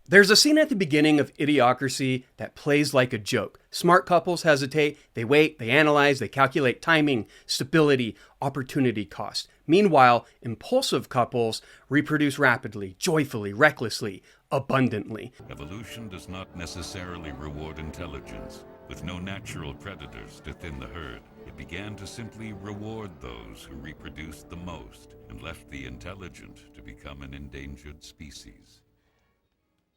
There's a scene at the beginning of Idiocracy that plays like a joke. Smart couples hesitate, they wait, they analyze, they calculate timing, stability, opportunity cost. Meanwhile, impulsive couples reproduce rapidly, joyfully, recklessly, abundantly. Evolution does not necessarily reward intelligence. With no natural predators to thin the herd, it began to simply reward those who reproduced the most and left the intelligent to become an endangered species.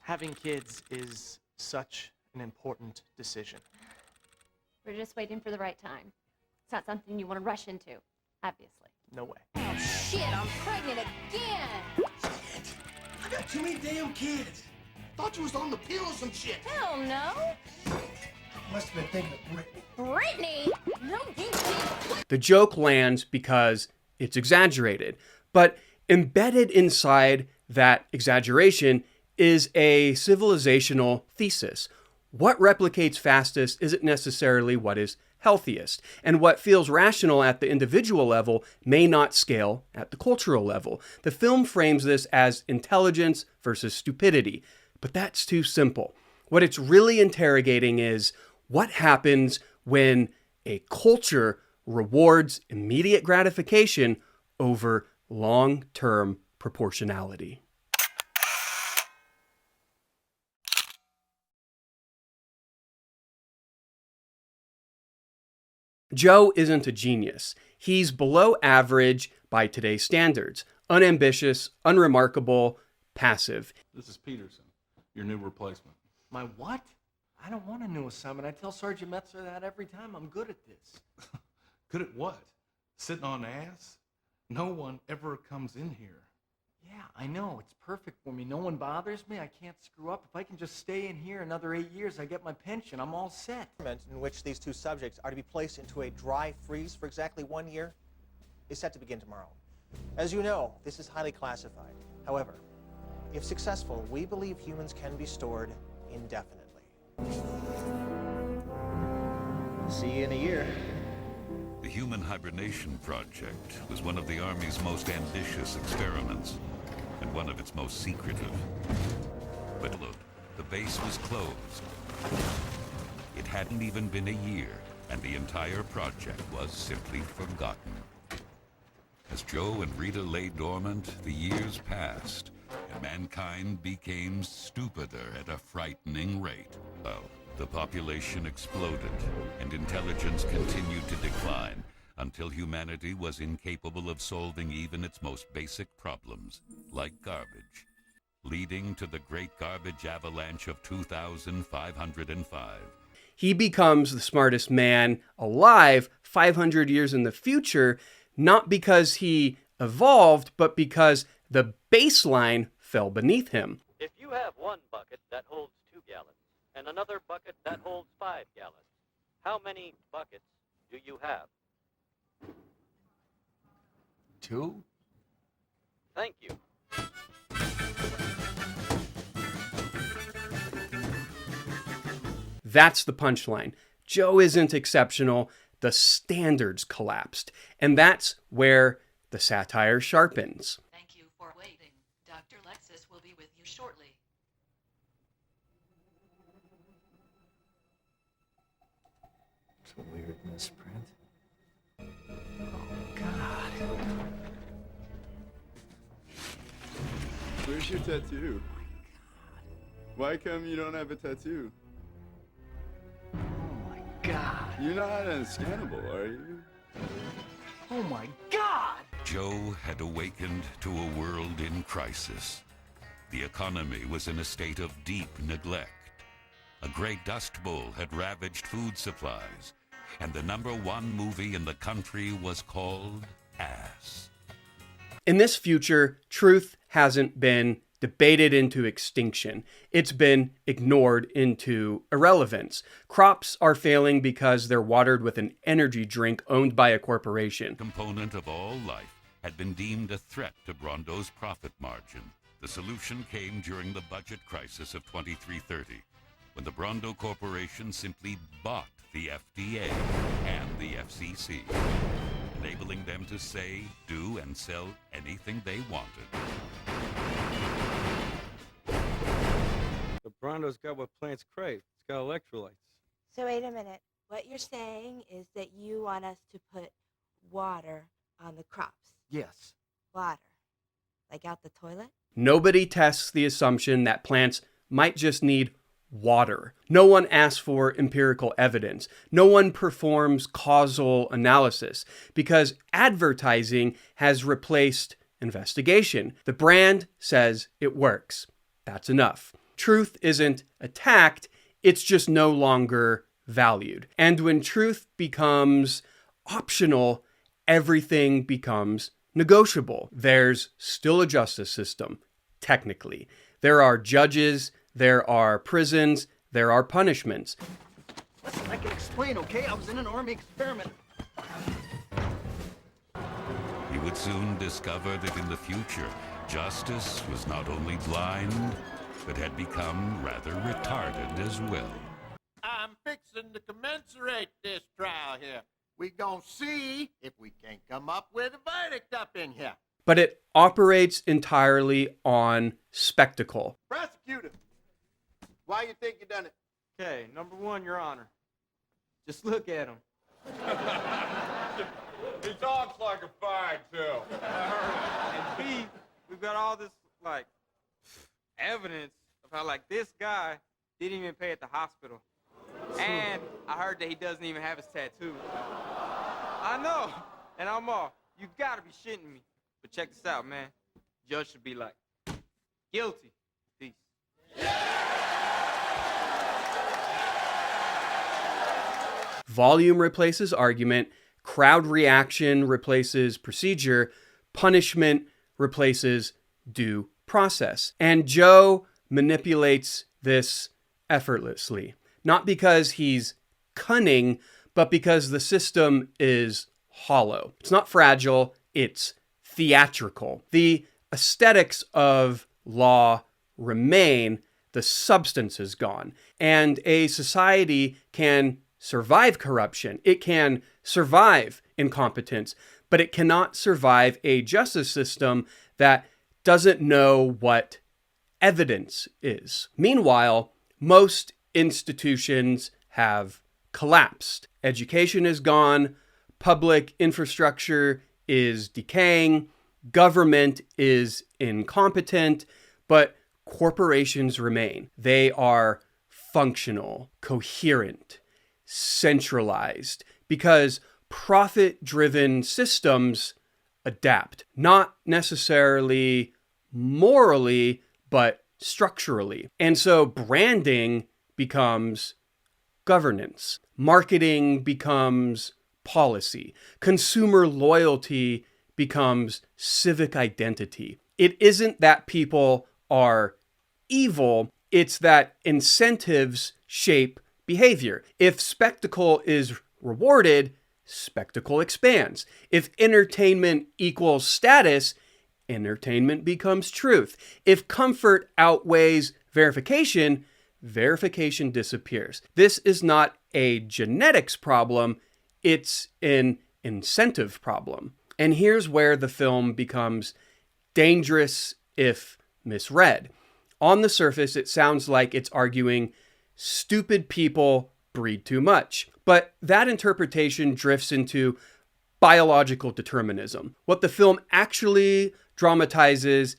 Having kids is such an important decision. We're just waiting for the right time. It's not something you want to rush into, obviously. No way. Oh shit, I'm pregnant again! Shit! I got too many damn kids. Thought you was on the pill or some shit. Hell no! Must have been thinking of Brittany. Brittany? No, you didn't. The joke lands because it's exaggerated, but embedded inside that exaggeration is a civilizational thesis. What replicates fastest isn't necessarily what is healthiest, and what feels rational at the individual level may not scale at the cultural level. The film frames this as intelligence versus stupidity, but that's too simple. What it's really interrogating is what happens when a culture rewards immediate gratification over long-term proportionality. Joe isn't a genius. He's below average by today's standards. Unambitious, unremarkable, passive. This is Peterson, your new replacement. My what? I don't want a new assignment. I tell Sergeant Metzler that every time. I'm good at this. Good at what? Sitting on ass? No one ever comes in here. Yeah, I know. It's perfect for me. No one bothers me. I can't screw up. If I can just stay in here another 8 years, I get my pension. I'm all set. In which these two subjects are to be placed into a dry freeze for exactly 1 year is set to begin tomorrow. As you know, this is highly classified. However, if successful, we believe humans can be stored indefinitely. See you in a year. The Human Hibernation Project was one of the Army's most ambitious experiments, and one of its most secretive. But look, the base was closed. It hadn't even been a year, and the entire project was simply forgotten. As Joe and Rita lay dormant, the years passed, and mankind became stupider at a frightening rate. Well, the population exploded, and intelligence continued to decline until humanity was incapable of solving even its most basic problems, like garbage, leading to the Great Garbage Avalanche of 2505. He becomes the smartest man alive 500 years in the future, not because he evolved, but because the baseline fell beneath him. If you have one bucket that holds 2 gallons and another bucket that holds 5 gallons, how many buckets do you have? 2? Thank you. That's the punchline. Joe isn't exceptional. The standards collapsed. And that's where the satire sharpens. Thank you for waiting. Dr. Lexus will be with you shortly. It's a weird misprint. Oh, God. Where's your tattoo? Why come you don't have a tattoo? Oh, my God. You're not unscannable, are you? Oh, my God. Joe had awakened to a world in crisis. The economy was in a state of deep neglect. A great dust bowl had ravaged food supplies, and the #1 movie in the country was called Ass. In this future, truth hasn't been debated into extinction. It's been ignored into irrelevance. Crops are failing because they're watered with an energy drink owned by a corporation. Component of all life had been deemed a threat to Brondo's profit margin. The solution came during the budget crisis of 2330, when the Brondo Corporation simply bought the FDA and the FCC, enabling them to say, do, and sell anything they wanted. Brondo's got what plants crave. It's got electrolytes. So wait a minute. What you're saying is that you want us to put water on the crops. Yes. Water. Like out the toilet? Nobody tests the assumption that plants might just need water. No one asks for empirical evidence. No one performs causal analysis because advertising has replaced investigation. The brand says it works. That's enough. Truth isn't attacked, it's just no longer valued. And when truth becomes optional, everything becomes negotiable. There's still a justice system, technically. There are judges, there are prisons, there are punishments. Listen, I can explain, okay? I was in an army experiment. He would soon discover that in the future, justice was not only blind, but had become rather retarded as well. I'm fixing to commensurate this trial here. We gonna see if we can come up with a verdict up in here. But it operates entirely on spectacle. Prosecutor, why you think you done it? Okay, number one, Your Honor. Just look at him. He talks like a fag, too. And B, we've got all this, evidence of how, this guy didn't even pay at the hospital. And I heard that he doesn't even have his tattoo. I know. And I'm all, you gotta be shitting me. But check this out, man. Judge should be like, guilty. Peace. Volume replaces argument, crowd reaction replaces procedure, punishment replaces due process. And Joe manipulates this effortlessly. Not because he's cunning, but because the system is hollow. It's not fragile, it's theatrical. The aesthetics of law remain, the substance is gone. And a society can survive corruption. It can survive incompetence, but it cannot survive a justice system that doesn't know what evidence is. Meanwhile, most institutions have collapsed. Education is gone, public infrastructure is decaying, government is incompetent, but corporations remain. They are functional, coherent, centralized, because profit-driven systems adapt, not necessarily morally, but structurally. And so branding becomes governance. Marketing becomes policy. Consumer loyalty becomes civic identity. It isn't that people are evil, it's that incentives shape behavior. If spectacle is rewarded, spectacle expands. If entertainment equals status, entertainment becomes truth. If comfort outweighs verification, verification disappears. This is not a genetics problem, it's an incentive problem. And here's where the film becomes dangerous if misread. On the surface, it sounds like it's arguing stupid people breed too much. But that interpretation drifts into biological determinism. What the film actually dramatizes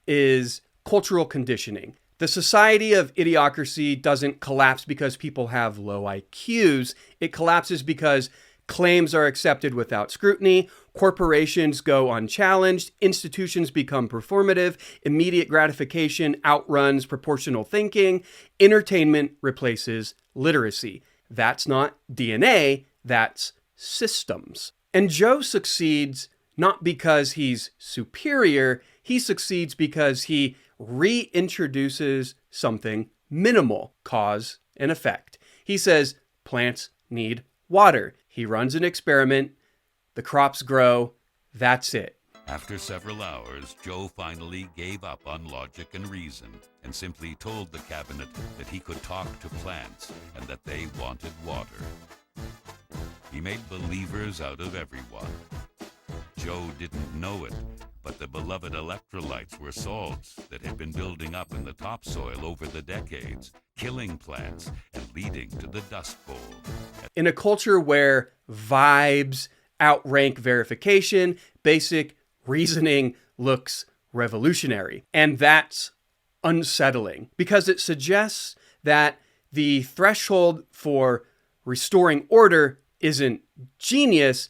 is cultural conditioning. The society of Idiocracy doesn't collapse because people have low IQs. It collapses because claims are accepted without scrutiny, corporations go unchallenged, institutions become performative, immediate gratification outruns proportional thinking, entertainment replaces literacy. That's not DNA, that's systems. And Joe succeeds not because he's superior, he succeeds because he reintroduces something minimal, cause and effect. He says plants need water. He runs an experiment, the crops grow, that's it. After several hours, Joe finally gave up on logic and reason and simply told the cabinet that he could talk to plants and that they wanted water. He made believers out of everyone. Joe didn't know it, But the beloved electrolytes were salts that had been building up in the topsoil over the decades, killing plants and leading to the Dust Bowl. In a culture where vibes outrank verification, basic reasoning looks revolutionary. And that's unsettling because it suggests that the threshold for restoring order isn't genius,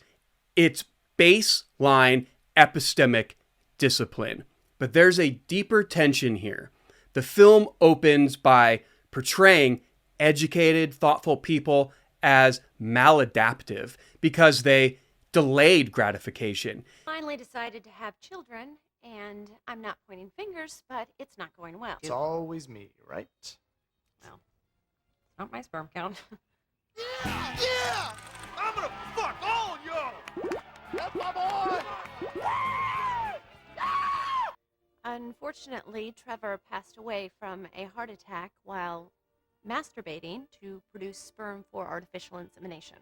it's baseline epistemic discipline. But there's a deeper tension here. The film opens by portraying educated, thoughtful people as maladaptive because they delayed gratification. Finally decided to have children, and I'm not pointing fingers, but it's not going well. It's always me, right? Well, not my sperm count. Yeah! I'm gonna fuck all y'all! That's my boy! Unfortunately, Trevor passed away from a heart attack while masturbating to produce sperm for artificial insemination.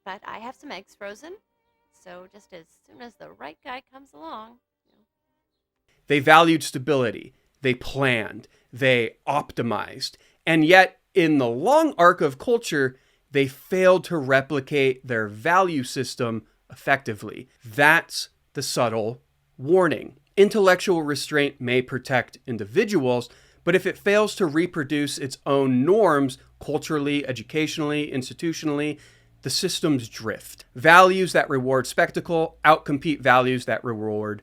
But I have some eggs frozen, so just as soon as the right guy comes along. They valued stability, they planned, they optimized, and yet in the long arc of culture, they failed to replicate their value system effectively. That's the subtle warning. Intellectual restraint may protect individuals, but if it fails to reproduce its own norms culturally, educationally, institutionally, the systems drift. Values that reward spectacle outcompete values that reward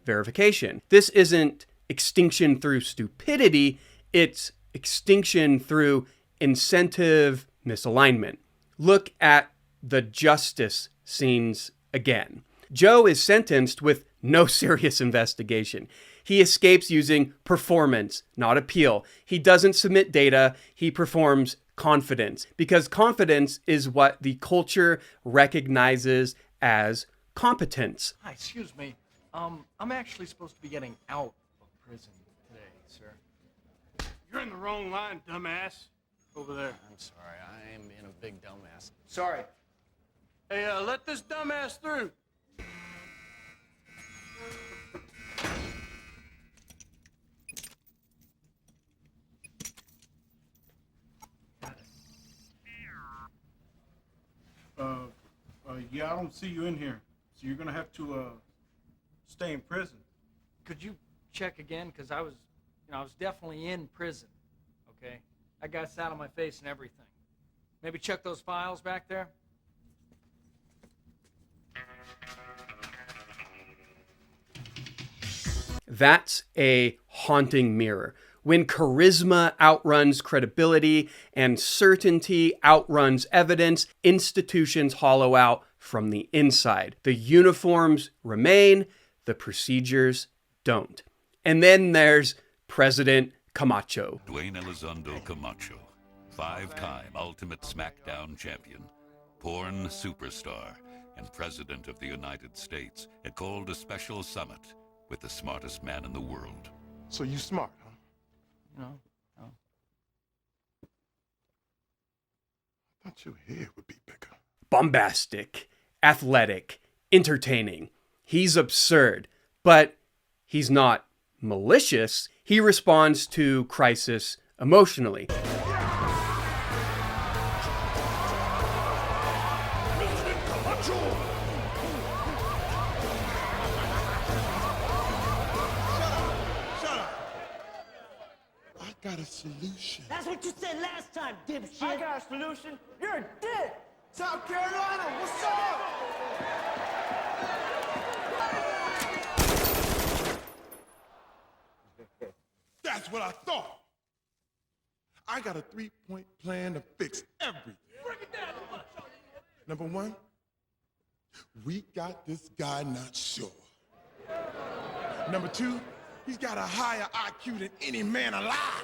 verification. This isn't extinction through stupidity, it's extinction through incentive misalignment. Look at the justice scenes again. Joe is sentenced with no serious investigation. He escapes using performance, not appeal. He doesn't submit data, he performs confidence, because confidence is what the culture recognizes as competence. Hi, excuse me. I'm actually supposed to be getting out of prison today, sir. You're in the wrong line, dumbass. Over there. I'm sorry, I am being a big dumbass. Sorry. Hey, let this dumbass through. Yeah, I don't see you in here, so you're gonna have to stay in prison. Could you check again? Because I was definitely in prison. Okay, I got sat on my face and everything. Maybe check those files back there. That's a haunting mirror. When charisma outruns credibility and certainty outruns evidence, institutions hollow out from the inside. The uniforms remain, the procedures don't. And then there's President Camacho. Dwayne Elizondo Camacho, 5-time Ultimate SmackDown champion, porn superstar, and President of the United States, had called a special summit with the smartest man in the world. So you smart, huh? No. I thought your head would be bigger. Bombastic, athletic, entertaining. He's absurd, but he's not malicious. He responds to crisis emotionally. Got a solution. That's what you said last time, dipshit. I got a solution. You're a dick. South Carolina, what's up? That's what I thought. I got a 3-point plan to fix everything. Break it down. Number one, we got this guy not sure. Number two, he's got a higher IQ than any man alive.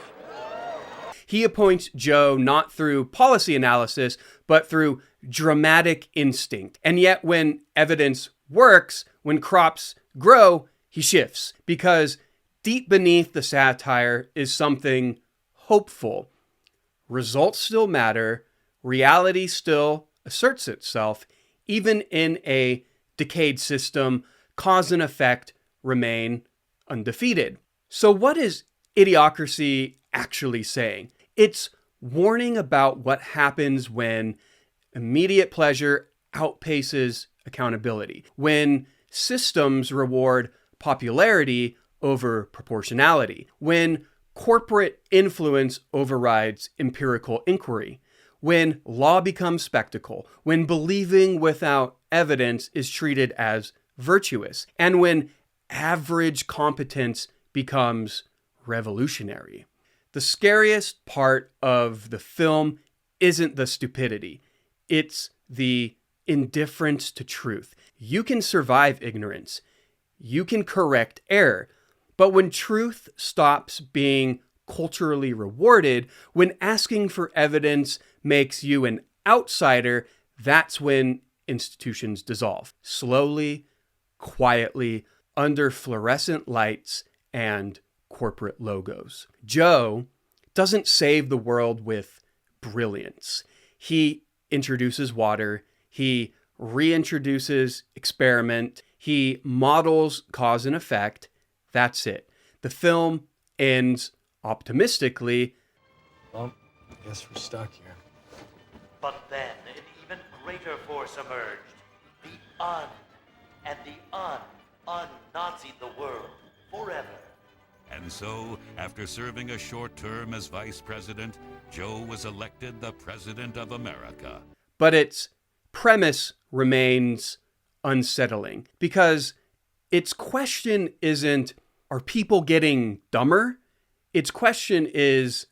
He appoints Joe not through policy analysis, but through dramatic instinct. And yet when evidence works, when crops grow, he shifts. Because deep beneath the satire is something hopeful. Results still matter. Reality still asserts itself. Even in a decayed system, cause and effect remain undefeated. So what is Idiocracy actually saying? It's warning about what happens when immediate pleasure outpaces accountability, when systems reward popularity over proportionality, when corporate influence overrides empirical inquiry, when law becomes spectacle, when believing without evidence is treated as virtuous, and when average competence becomes revolutionary. The scariest part of the film isn't the stupidity. It's the indifference to truth. You can survive ignorance. You can correct error. But when truth stops being culturally rewarded, when asking for evidence makes you an outsider, that's when institutions dissolve. Slowly, quietly, under fluorescent lights and corporate logos. Joe doesn't save the world with brilliance. He introduces water. He reintroduces experiment. He models cause and effect. That's it. The film ends optimistically. Well, I guess we're stuck here. But then an even greater force emerged. The and the un-Nazi'd the world forever. And so, after serving a short term as vice president, Joe was elected the president of America. But its premise remains unsettling because its question isn't, are people getting dumber? Its question is,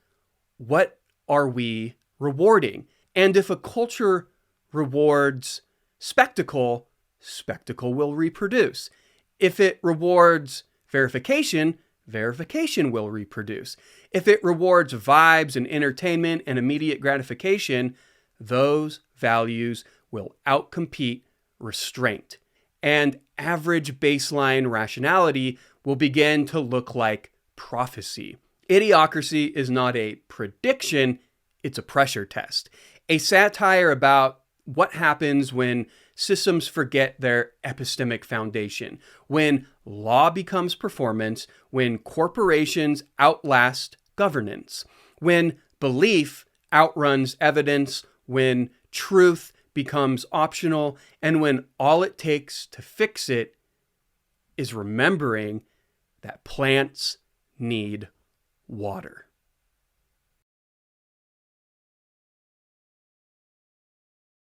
what are we rewarding? And if a culture rewards spectacle, spectacle will reproduce. If it rewards verification, verification will reproduce. If it rewards vibes and entertainment and immediate gratification, those values will outcompete restraint. And average baseline rationality will begin to look like prophecy. Idiocracy is not a prediction, it's a pressure test. A satire about what happens when systems forget their epistemic foundation, when law becomes performance, when corporations outlast governance, when belief outruns evidence, when truth becomes optional, and when all it takes to fix it is remembering that plants need water.